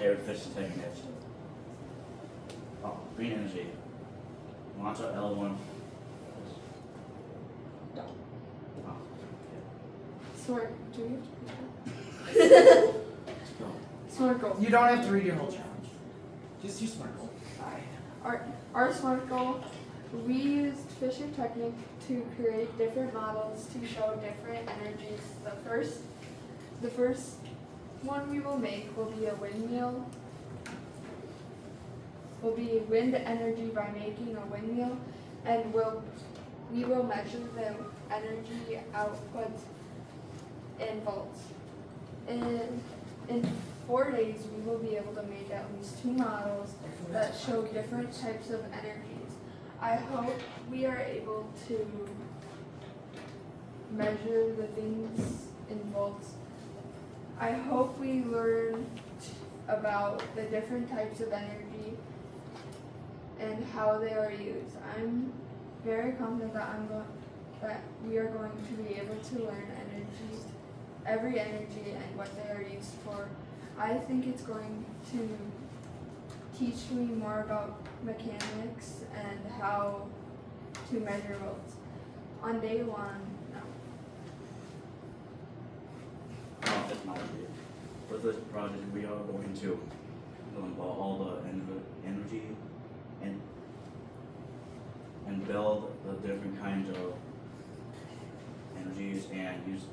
Terry Fish taking it. Oh, green energy. Launcher L1. Oh, Smart. Do we have to read that? go. Smart goal. You don't have to read your whole challenge. Just use smart goal. Our SMART goal, we used Fisher Technic to create different models to show different energies. The first one we will make will be a windmill. Will be wind energy by making a windmill, and we will measure the energy output in volts. In 4 days, we will be able to make at least 2 models that show different types of energies. I hope we are able to measure the things in volts. I hope we learn about the different types of energy and how they are used. I'm very confident that we are going to be able to learn every energy and what they are used for. I think it's going to teach me more about mechanics and how to measure volts. On day 1, no. Technology. For this project, we are going to learn about all the energy and build the different kinds of energies and use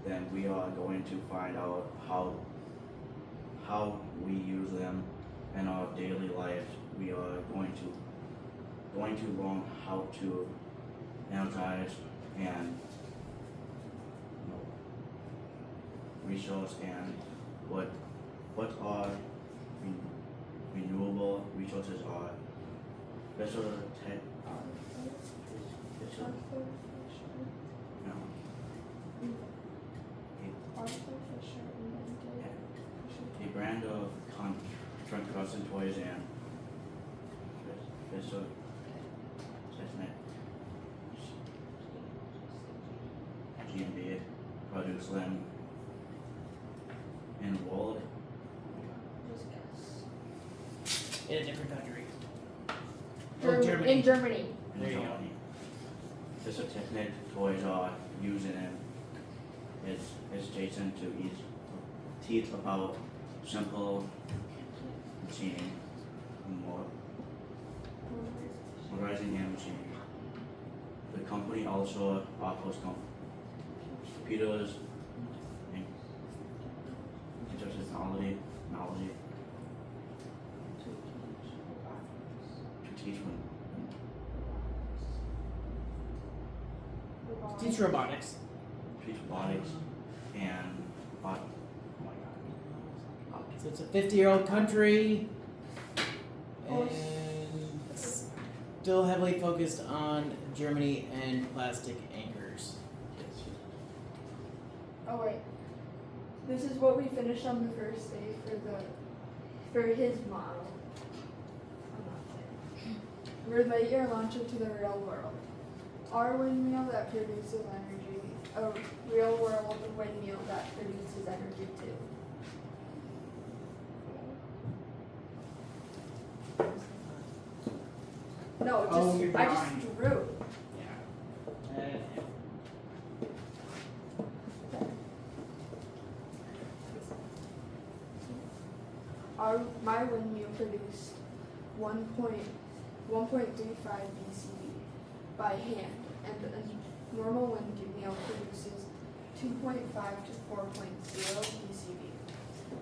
them. We are going to find out how we use them in our daily life. We are going to learn how to energize and resource and what are renewable resources are. Special tech. Special. No. A brand of Custom Toys and Special Chestnut GmbH produced them in the world. In a different country. In Germany. There you go. Special Technic toys are using it. It's Jason to teach about simple machining, motorizing and machining. The company also offers computers and technology to teach them. Teach robotics. Teach robotics and So it's a 50-year-old country Oh. and still heavily focused on Germany and plastic anchors. Oh wait, this is what we finished on the first day for his model. I'm not saying. Relate your launcher to the real world. Our windmill that produces energy, a real world windmill that produces energy too. No, you're I drawing. just drew. Yeah. My windmill produced 1.35 BCV by hand, and a normal windmill produces 2.5 to 4.0 BCV,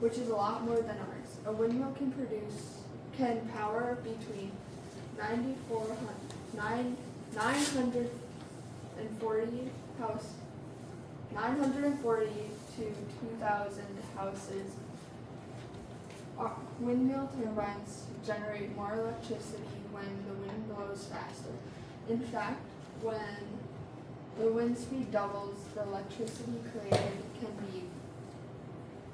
which is a lot more than ours. A windmill can power between 940 to 2,000 houses. Windmill turbines generate more electricity when the wind blows faster. In fact, when the wind speed doubles, the electricity created can be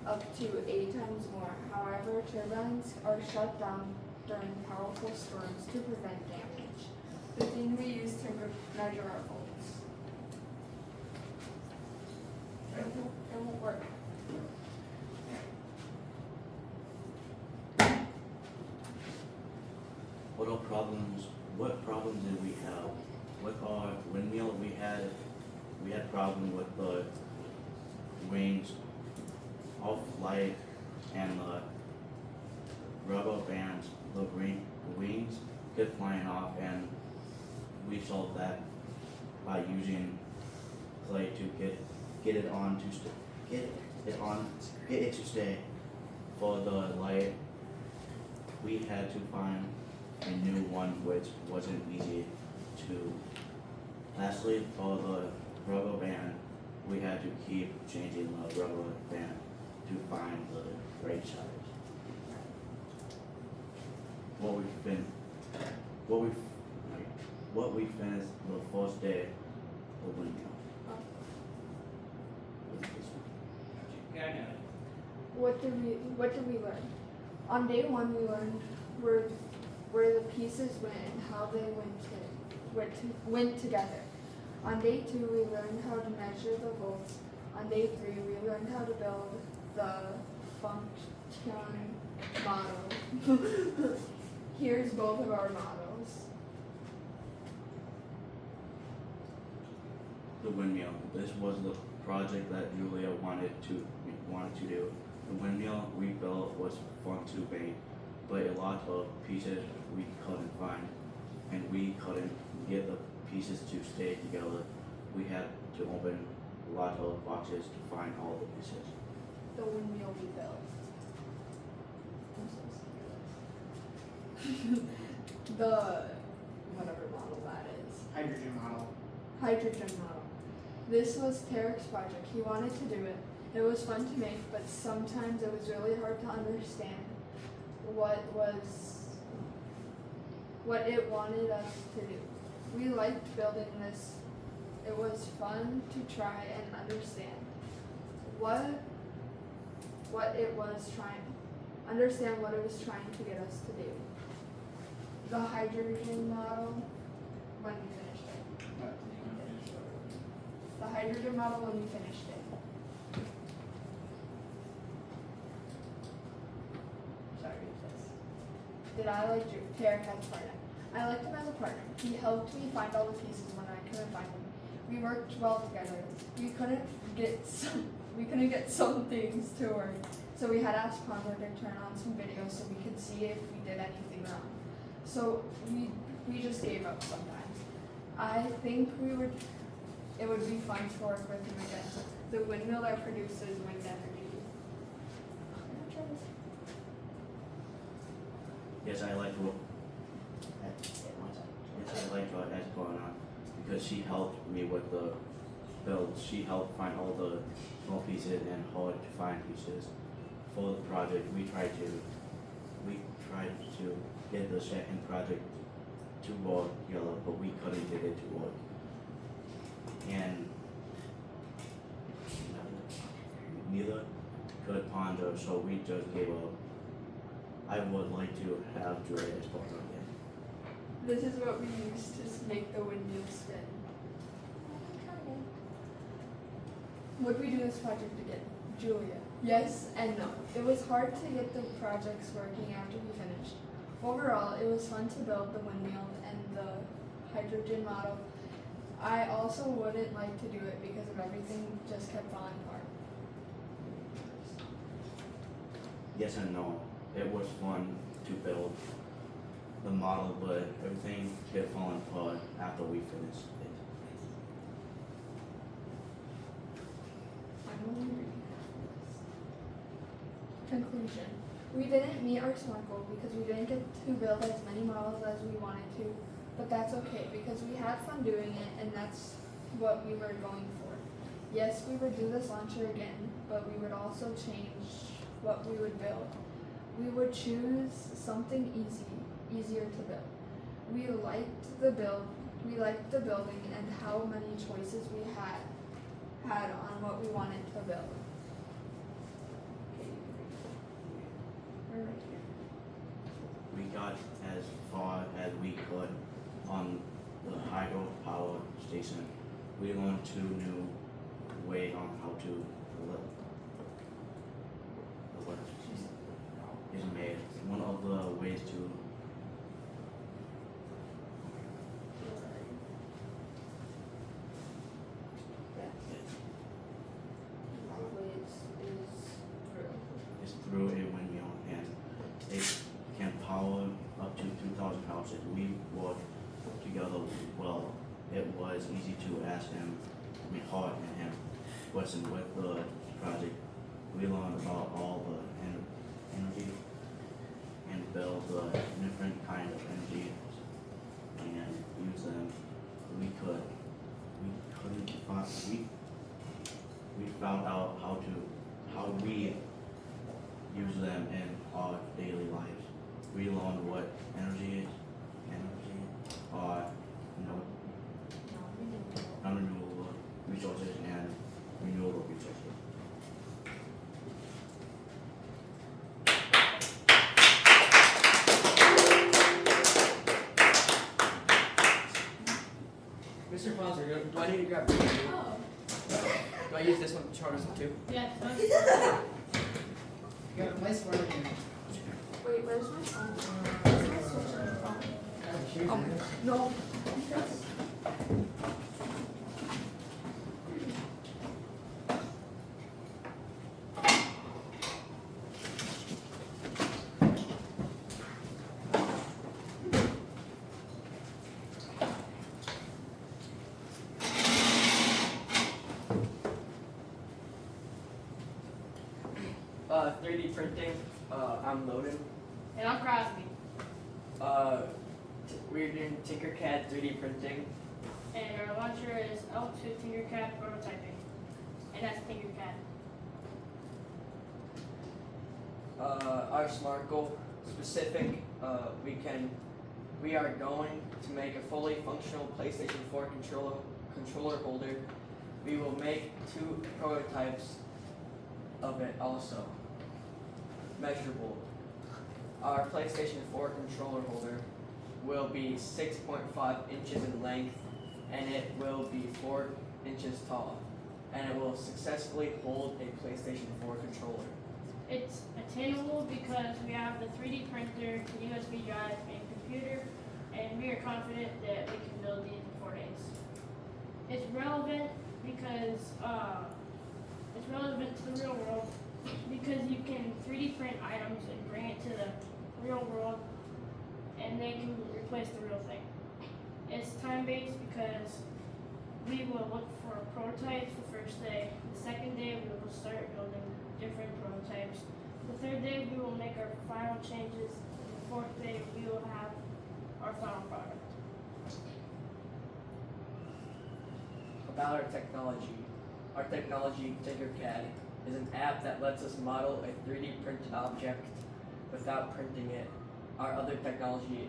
up to 8 times more. However, turbines are shut down during powerful storms to prevent damage. The thing we use to measure our volts. It won't work. what problems did we have? With our windmill, we had problem with the wings off light and the rubber bands, the wings kept flying off, and we solved that by using clay to get it on to get it to stay. For the light, we had to find a new one which wasn't easy to. Lastly, for the rubber band, we had to keep changing the rubber band to find the right size. What we finished the first day, the windmill. What did we learn? On day one, we learned where the pieces went and how they went together. On day two, we learned how to measure the volts. On day three, we learned how to build the function model. Here's both of our models. The windmill. This was the project that Julia wanted to do. The windmill we built was fun to make, but a lot of pieces we couldn't find, and we couldn't get the pieces to stay together. We had to open a lot of boxes to find all the pieces. The windmill we built. I'm so serious. The whatever model that is. Hydrogen model. Hydrogen model. This was Tarek's project. He wanted to do it. It was fun to make, but sometimes it was really hard to understand what it wanted us to do. We liked building this. It was fun to try and understand what it was trying to get us to do. The hydrogen model, when we finished it. The hydrogen model when we finished it. Sorry, did I like Tarek as a partner? I liked him as a partner. He helped me find all the pieces when I couldn't find them. We worked well together. We couldn't get some things to work, so we had asked Conrad to turn on some videos so we could see if we did anything wrong. So we just gave up sometimes. I think it would be fun to work with him again. The windmill that produces wind energy. Yes, I liked what has going on because she helped me with the build. She helped find all the small pieces and hard to find pieces for the project. We tried to get the second project to work together, but we couldn't get it to work. And neither could Ponder, so we just gave up. I would like to have Julia as partner again. This is what we used to make the windmill spin. Would we do this project again? Julia. Yes and no. It was hard to get the projects working after we finished. Overall, it was fun to build the windmill and the hydrogen model. I also wouldn't like to do it because of everything just kept falling apart. Yes and no. It was fun to build the model, but everything kept falling apart after we finished it. Conclusion. We didn't meet our SMART goal because we didn't get to build as many models as we wanted to, but that's okay because we had fun doing it and that's what we were going for. Yes, we would do this launcher again, but we would also change what we would build. We would choose something easier to build. We liked the building and how many choices we had on what we wanted to build. We got as far as we could on the hydropower station. We learned 2 new ways on how to is made. One of the ways to it was easy to ask him, Hart and him, question with the project. We learned about all the energy and build the different kind of energy and use them. We found out how we use them in our daily lives. We learned what energy are, non-renewable resources and renewable resources. Mr. Fonzer, do I need to grab? Do I use this one to charge them too? Yes. You got a place for it. Wait, where's my phone? Where's my switch on? No. Uh, 3D printing. I'm Loden. And I'm Crosby. We're doing Tinkercad 3D printing. And our launcher is L2 Tinkercad prototyping. And that's Tinkercad. Our SMART goal specific. We are going to make a fully functional PlayStation 4 controller holder. We will make 2 prototypes of it also. Measurable. Our PlayStation 4 controller holder will be 6.5 inches in length and it will be 4 inches tall. And it will successfully hold a PlayStation 4 controller. It's attainable because we have the 3D printer, the USB drive, and computer, and we are confident that we can build these in 4 days. It's relevant because it's relevant to the real world because you can 3D print items and bring it to the real world, and they can replace the real thing. It's time-based because we will look for prototypes the first day. The second day we will start building different prototypes. The third day we will make our final changes. And the fourth day we will have our final product. About our technology, Tinkercad, is an app that lets us model a 3D printed object without printing it. Our other technology,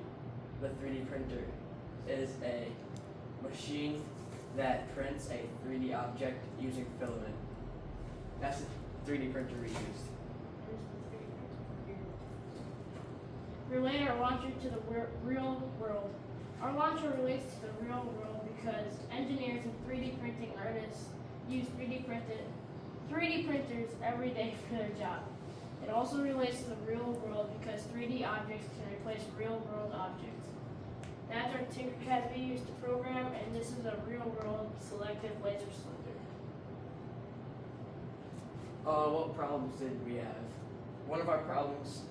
the 3D printer, is a machine that prints a 3D object using filament. That's the 3D printer we used. Here's the 3D printer here. Relate our launcher to the real world. Our launcher relates to the real world because engineers and 3D printing artists use 3D printers every day for their job. It also relates to the real world because 3D objects can replace real world objects. That's our Tinkercad we use to program, and this is a real world selective laser cylinder. What problems did we have? One of our problems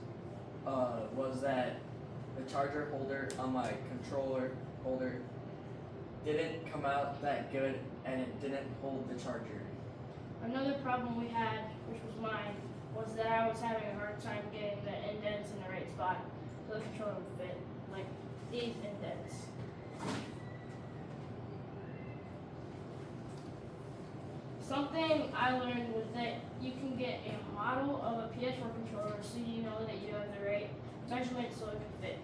was that the charger holder on my controller holder didn't come out that good and it didn't hold the charger. Another problem we had, which was mine, was that I was having a hard time getting the indents in the right spot so the controller would fit, like these indents. Something I learned was that you can get a model of a PS4 controller so you know that you have the right measurement so it can fit.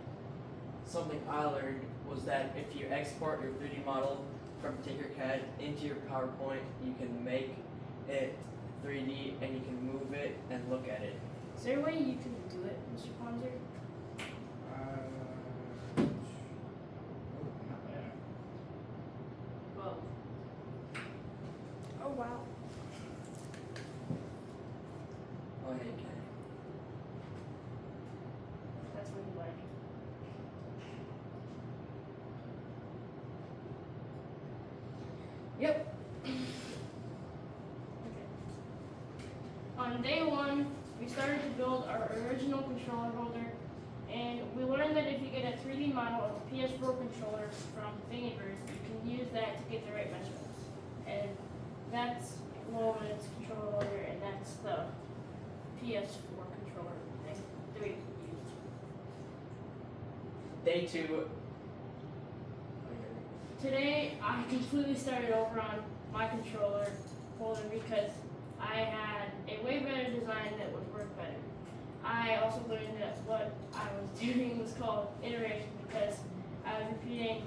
Something I learned was that if you export your 3D model from Tinkercad into your PowerPoint, you can make it 3D and you can move it and look at it. Is there a way you can do it, Mr. Ponzer? Well, Oh wow. Oh, hey, can. that's what you like. Yep. Okay. On day 1, we started to build our original controller holder, and we learned that if you get a 3D model of a PS4 controller from Thingiverse, you can use that to get the right measurements. And that's Woven's controller holder, and that's the PS4 controller thing that we used. Day 2. Today, I completely started over on my controller holder because I had a way better design that would work better. I also learned that what I was doing was called iteration because I was repeating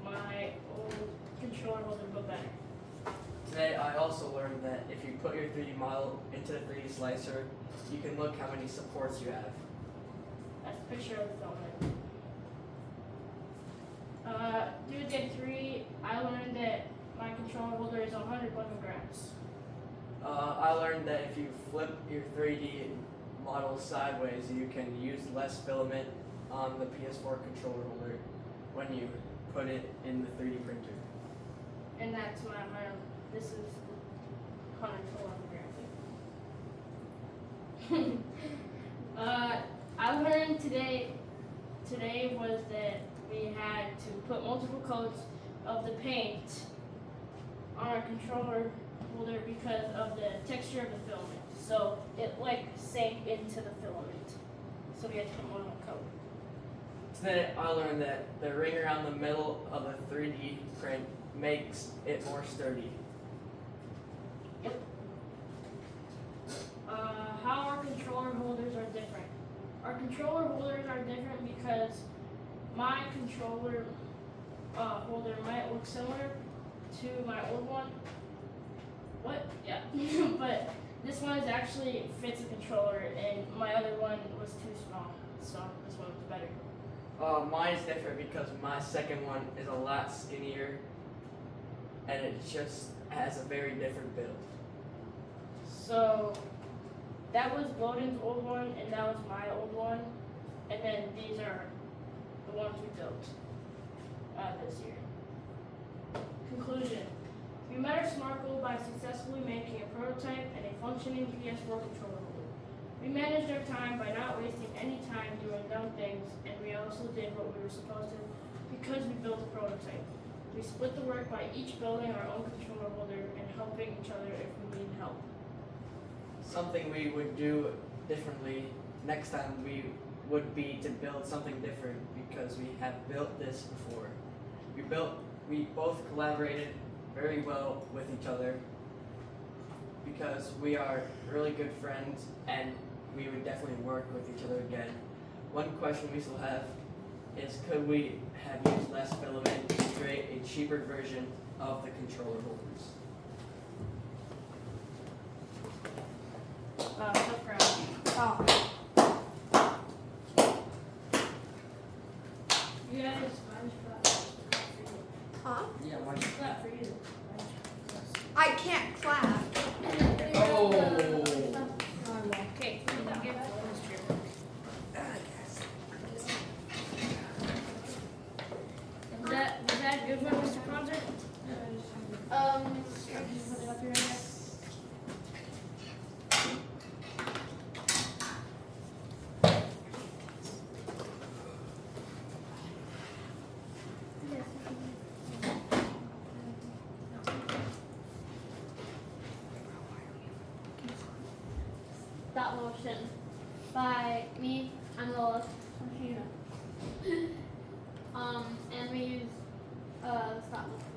my old controller holder but better. Today I also learned that if you put your 3D model into the 3D slicer, you can look how many supports you have. That's a picture of the filament. Due to day 3, I learned that my controller holder is 111 grams. I learned that if you flip your 3D model sideways, you can use less filament on the PS4 controller holder when you put it in the 3D printer. And that's what I'm learning. This is 111 grams. I learned today was that we had to put multiple coats of the paint on our controller holder because of the texture of the filament. So it like sank into the filament. So we had to put more than one coat. Today I learned that the ring around the middle of a 3D print makes it more sturdy. How our controller holders are different. Our controller holders are different because my controller holder might look similar to my old one. What? Yeah. But this one is actually fits a controller, and my other one was too small, so this one was better. Mine is different because my second one is a lot skinnier and it just has a very different build. So that was Loden's old one, and that was my old one, and then these are the ones we built this year. Conclusion. We met our SMART goal by successfully making a prototype and a functioning PS4 controller holder. We managed our time by not wasting any time doing dumb things, and we also did what we were supposed to because we built a prototype. We split the work by each building our own controller holder and helping each other if we need help. Something we would do differently next time would be to build something different because we have built this before. We both collaborated very well with each other because we are really good friends and we would definitely work with each other again. One question we still have is could we have used less filament to create a cheaper version of the controller holders? Tough ground. Oh. You have a sponge for Huh? Yeah, why? that for you. I can't clap. Oh. Okay, you can give this to your Was that a good one, Mr. Project? Put it up here, I guess. Stop motion by me. I'm Lola. I'm Sheena. And we use stop motion.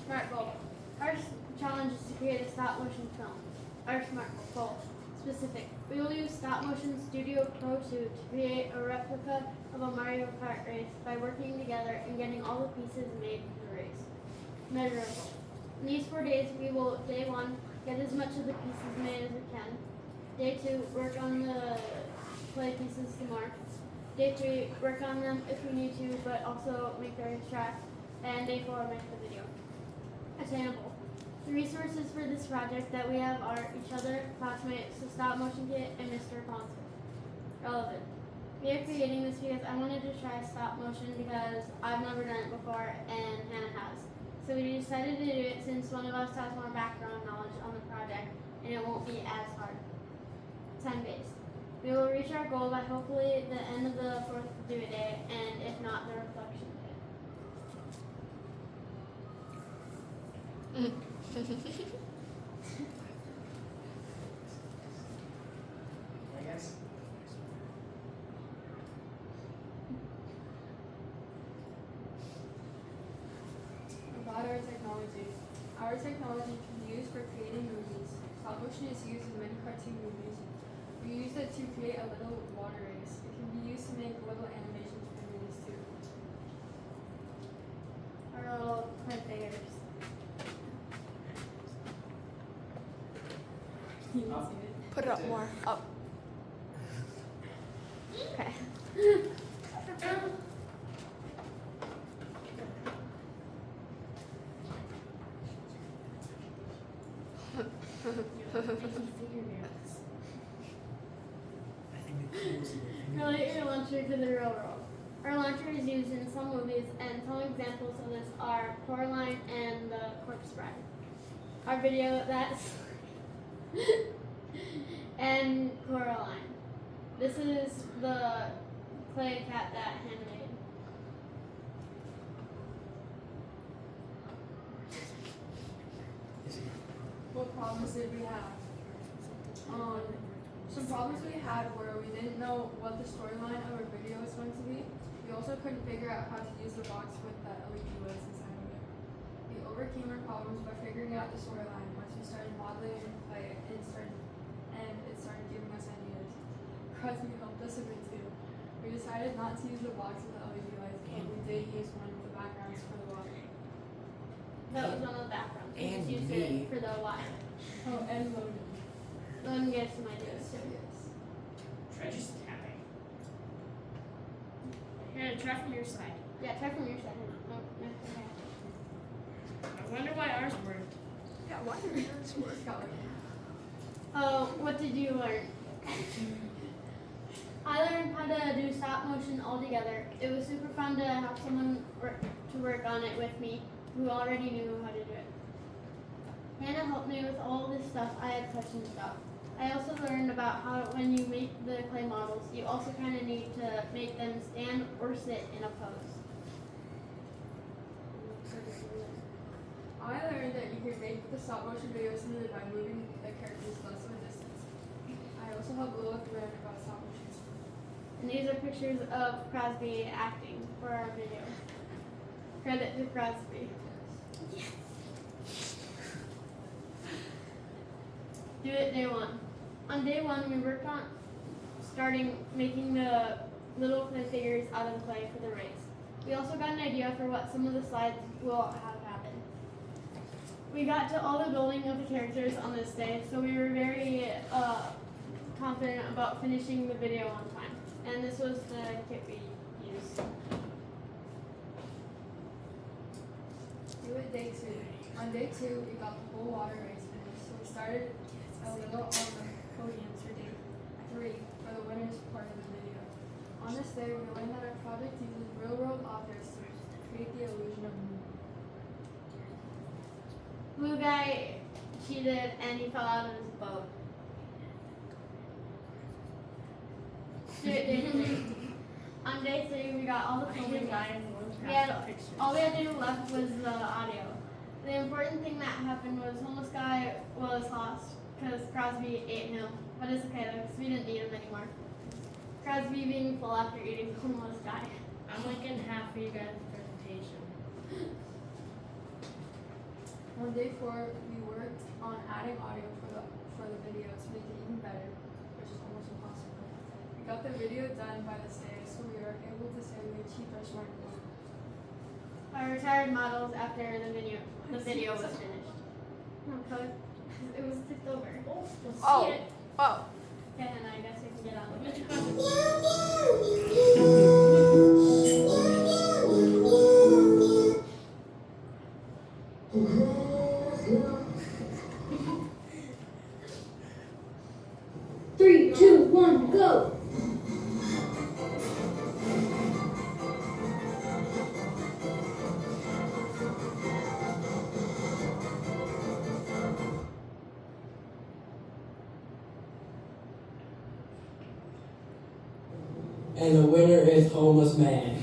Smart goal. Our challenge is to create a stop motion film. Our smart goal. Specific. We will use stop motion Studio Pro 2 to create a replica of a Mario Kart race by working together and getting all the pieces made for the race. Measurable. In these 4 days, we will, day 1, get as much of the pieces made as we can. Day 2, work on the play pieces some more. Day 3, work on them if we need to, but also make the racetrack. And day 4, make the video. Attainable. The resources for this project that we have are each other, classmates, the stop motion kit, and Mr. Ponce. Relevant. We are creating this because I wanted to try stop motion because I've never done it before and Hannah has. So we decided to do it since one of us has more background knowledge on the project and it won't be as hard. Time-based. We will reach our goal by hopefully the end of the 4th due day, and if not, the reflection day. I guess. About our technology. Our technology can be used for creating movies. Stop motion is used in many cartoon movies. We use it to create a little water race. It can be used to make little animations for movies too. Our little print figures. Up. Put it up more. Up. Okay. Relate your launcher to the real world. Our launcher is used in some movies, and some examples of this are Coraline and the Corpse Bride. Our video that's and Coraline. This is the clay cat that Hannah made. What problems did we have? Some problems we had were we didn't know what the storyline of our video was going to be. We also couldn't figure out how to use the box with the LED lights inside of it. We overcame our problems by figuring out the storyline once we started modeling and play it and it started giving us ideas. Crosby helped us a bit too. We decided not to use the box with the LED lights, but we did use one with the backgrounds for the water. That was one of the backgrounds. We And just used me. it for the wire. Oh, and Logan. Logan gave some ideas too. Yes. Try just tapping. Here, try from your side. Yeah, try from your side. Oh, no, okay. I wonder why ours worked. Yeah, why did we just work out like that? Oh, what did you learn? I learned how to do stop motion altogether. It was super fun to have someone work on it with me who already knew how to do it. Hannah helped me with all this stuff I had questions about. I also learned about how when you make the clay models, you also kind of need to make them stand or sit in a pose. I learned that you can make the stop motion video smoother by moving the characters less of a distance. I also helped Lilith learn about stop motion. And these are pictures of Crosby acting for our video. Credit to Crosby. Do it day one. On day one, we worked on starting making the little clay figures out of clay for the race. We also got an idea for what some of the slides will have happen. We got to all the building of the characters on this day, so we were very confident about finishing the video on time. And this was the kit we used. Do it day two. On day two, we got the whole water race finished, so we started a little on the podiums for day three for the winners part of the video. On this day, we learned that our project uses real-world objects to create the illusion of movement. Blue guy cheated and he fell out of his boat. Do it day three. On day three, we got all the filming done. All we had to do left was the audio. The important thing that happened was homeless guy was lost because Crosby ate him. But it's okay though, because we didn't need him anymore. Crosby being full after eating homeless guy. I'm liking half of you guys' presentation. On day four, we worked on adding audio for the video to make it even better, which is almost impossible. We got the video done by this day, so we were able to say we achieved our SMART goal. I retired models after the video was finished. Okay. It was tipped over. Let's Oh. see it. Oh. Okay, and I guess I can get on with Mr. it. Crosby. Three, two, one, go! And the winner is Homeless Man.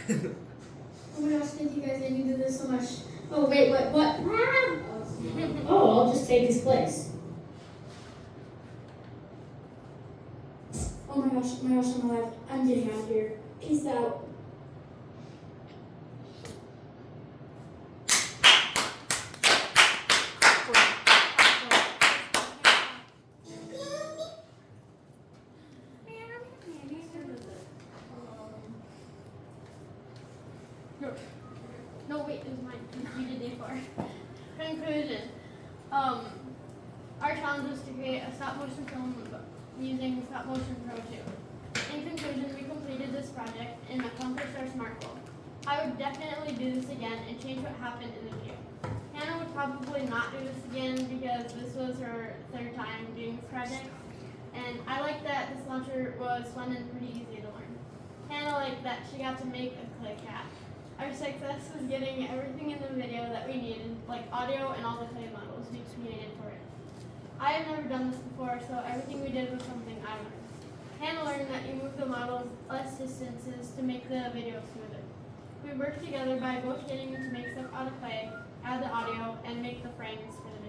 Oh my gosh, thank you guys. I needed this so much. Oh, wait, what? Ah! Oh, I'll just take his place. Oh my gosh, I'm alive. I'm getting out of here. Peace out. No, wait, it was mine. You did day 4. Conclusion. Our challenge was to create a stop motion film using Stop Motion Pro 2. In conclusion, we completed this project and accomplished our SMART goal. I would definitely do this again and change what happened in the video. Hannah would probably not do this again because this was her 3rd time doing this project. And I like that this launcher was fun and pretty easy to learn. Hannah liked that she got to make a click hat. Our success was getting everything in the video that we needed, like audio and all the clay models we created for it. I have never done this before, so everything we did was something I learned. Hannah learned that you move the models less distances to make the video smoother. We worked together by both getting to make stuff out of clay, add the audio, and make the frames for the